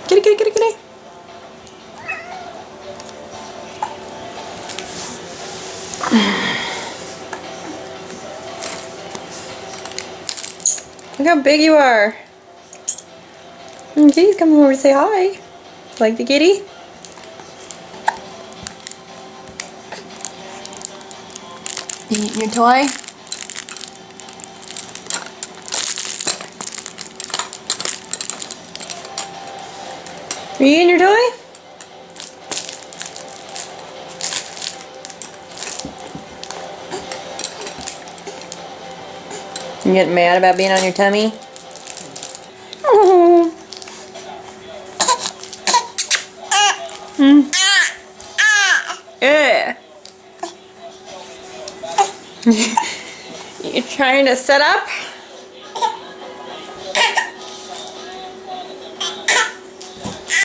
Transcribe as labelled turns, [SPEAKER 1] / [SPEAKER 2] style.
[SPEAKER 1] Kitty, kitty, kitty, kitty. Look how big you are. And Kitty's coming over to say hi. Like the kitty? You eating your toy? Are you eating your toy? You getting mad about being on your tummy? Oh. Yeah. You trying to set up?